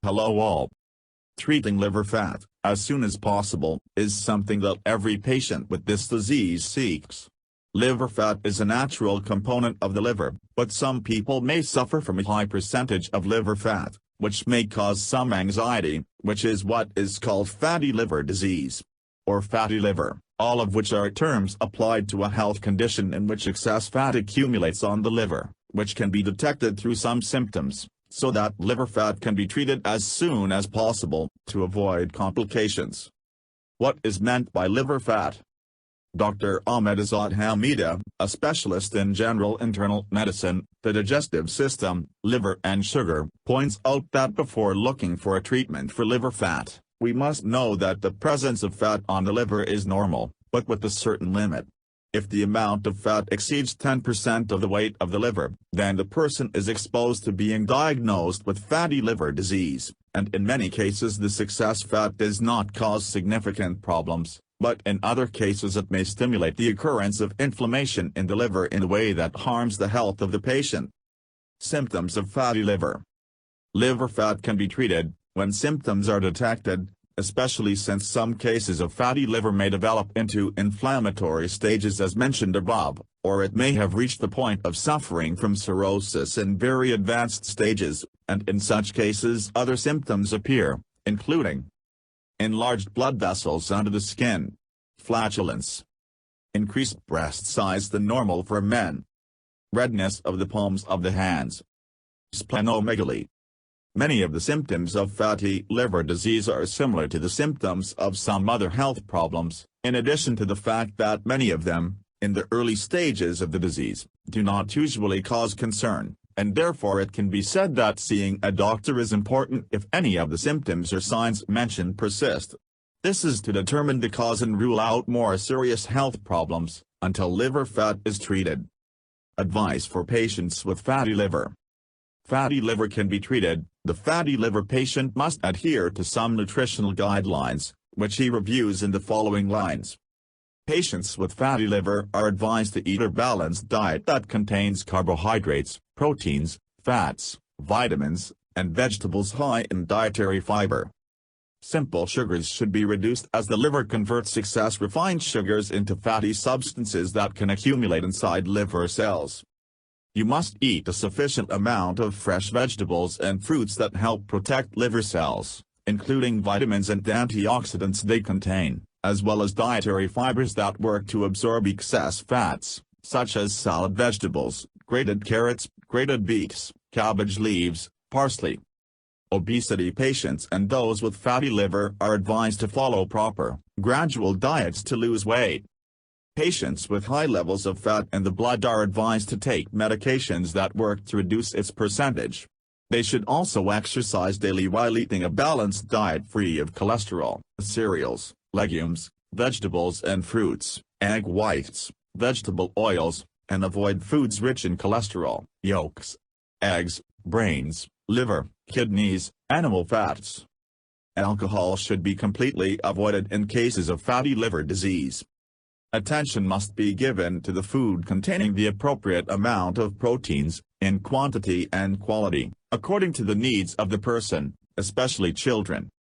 Hello all. Treating liver fat, as soon as possible, is something that every patient with this disease seeks. Liver fat is a natural component of the liver, but some people may suffer from a high percentage of liver fat, which may cause some anxiety, which is what is called fatty liver disease, or fatty liver, all of which are terms applied to a health condition in which excess fat accumulates on the liver, which can be detected through some symptoms, so that liver fat can be treated as soon as possible, to avoid complications. What is meant by liver fat? Dr. Ahmedazad Hamida, a specialist in general internal medicine, the digestive system, liver and sugar, points out that before looking for a treatment for liver fat, we must know that the presence of fat on the liver is normal, but with a certain limit. If the amount of fat exceeds 10% of the weight of the liver, then the person is exposed to being diagnosed with fatty liver disease, and in many cases this excess fat does not cause significant problems, but in other cases it may stimulate the occurrence of inflammation in the liver in a way that harms the health of the patient. Symptoms of fatty liver. Liver fat can be treated, when symptoms are detected, especially since some cases of fatty liver may develop into inflammatory stages as mentioned above, or it may have reached the point of suffering from cirrhosis in very advanced stages, and in such cases other symptoms appear, including enlarged blood vessels under the skin, flatulence, increased breast size than normal for men, redness of the palms of the hands, splenomegaly. Many of the symptoms of fatty liver disease are similar to the symptoms of some other health problems, in addition to the fact that many of them, in the early stages of the disease, do not usually cause concern, and therefore it can be said that seeing a doctor is important if any of the symptoms or signs mentioned persist. This is to determine the cause and rule out more serious health problems, until liver fat is treated. Advice for patients with fatty liver. Fatty liver can be treated. The fatty liver patient must adhere to some nutritional guidelines, which he reviews in the following lines. Patients with fatty liver are advised to eat a balanced diet that contains carbohydrates, proteins, fats, vitamins, and vegetables high in dietary fiber. Simple sugars should be reduced as the liver converts excess refined sugars into fatty substances that can accumulate inside liver cells. You must eat a sufficient amount of fresh vegetables and fruits that help protect liver cells, including vitamins and antioxidants they contain, as well as dietary fibers that work to absorb excess fats, such as salad vegetables, grated carrots, grated beets, cabbage leaves, parsley. Obesity patients and those with fatty liver are advised to follow proper, gradual diets to lose weight. Patients with high levels of fat in the blood are advised to take medications that work to reduce its percentage. They should also exercise daily while eating a balanced diet free of cholesterol, cereals, legumes, vegetables and fruits, egg whites, vegetable oils, and avoid foods rich in cholesterol, yolks, eggs, brains, liver, kidneys, animal fats. Alcohol should be completely avoided in cases of fatty liver disease. Attention must be given to the food containing the appropriate amount of proteins, in quantity and quality, according to the needs of the person, especially children.